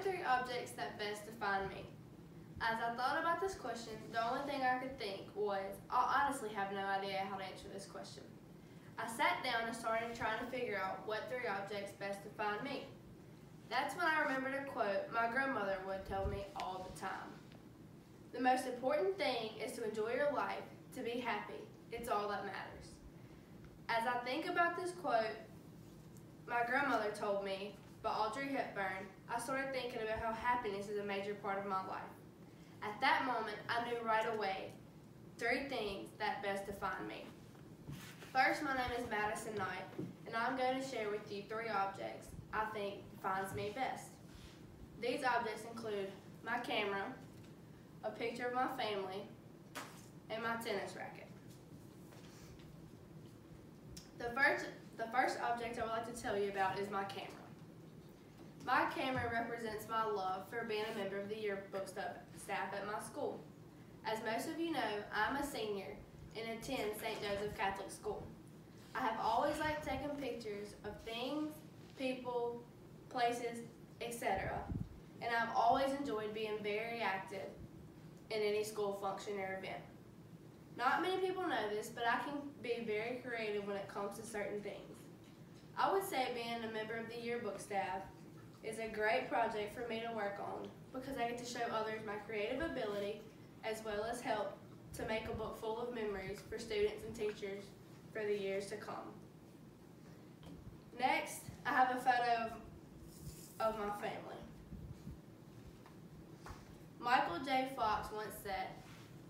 three objects that best define me? As I thought about this question, the only thing I could think was, I honestly have no idea how to answer this question. I sat down and started trying to figure out what three objects best define me. That's when I remembered a quote my grandmother would tell me all the time. The most important thing is to enjoy your life, to be happy. It's all that matters. As I think about this quote my grandmother told me by Audrey Hepburn, I started thinking about how happiness is a major part of my life. At that moment, I knew right away three things that best define me. First, my name is Madison Knight, and I'm going to share with you three objects I think defines me best. These objects include my camera, a picture of my family, and my tennis racket. The first object I would like to tell you about is my camera. My camera represents my love for being a member of the yearbook staff at my school. As most of you know, I'm a senior and attend St. Joseph Catholic School. I have always liked taking pictures of things, people, places, etc. And I've always enjoyed being very active in any school function or event. Not many people know this, but I can be very creative when it comes to certain things. I would say being a member of the yearbook staff is a great project for me to work on because I get to show others my creative ability as well as help to make a book full of memories for students and teachers for the years to come. Next, I have a photo of my family. Michael J. Fox once said,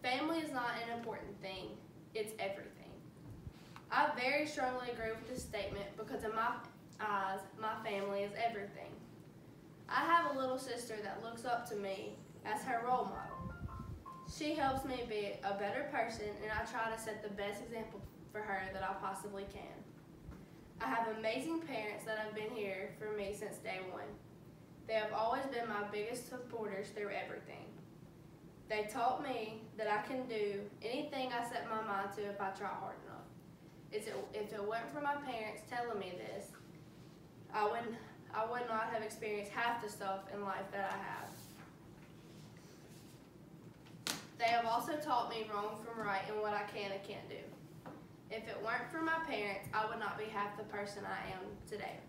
"Family is not an important thing, it's everything." I very strongly agree with this statement because in my eyes, my family is everything. I have a little sister that looks up to me as her role model. She helps me be a better person, and I try to set the best example for her that I possibly can. I have amazing parents that have been here for me since day one. They have always been my biggest supporters through everything. They taught me that I can do anything I set my mind to if I try hard enough. If it weren't for my parents telling me this, I would not have experienced half the stuff in life that I have. They have also taught me wrong from right and what I can and can't do. If it weren't for my parents, I would not be half the person I am today.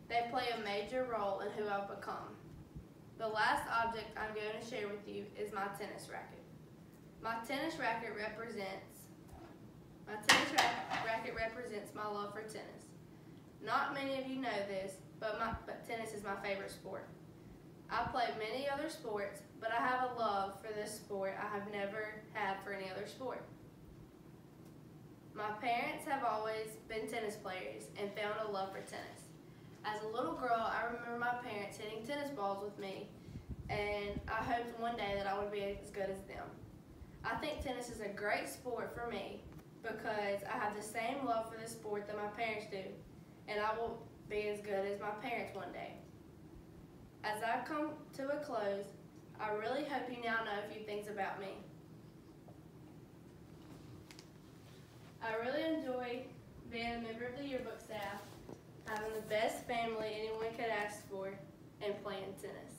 They play a major role in who I've become. The last object I'm going to share with you is my tennis racket. My tennis racket represents my love for tennis. Not many of you know this, but tennis is my favorite sport. I play many other sports, but I have a love for this sport I have never had for any other sport. My parents have always been tennis players and found a love for tennis. As a little girl, I remember my parents hitting tennis balls with me, and I hoped one day that I would be as good as them. I think tennis is a great sport for me because I have the same love for this sport that my parents do, and I will be as good as my parents one day. As I come to a close, I really hope you now know a few things about me. I really enjoy being a member of the yearbook staff, having the best family anyone could ask for, and playing tennis.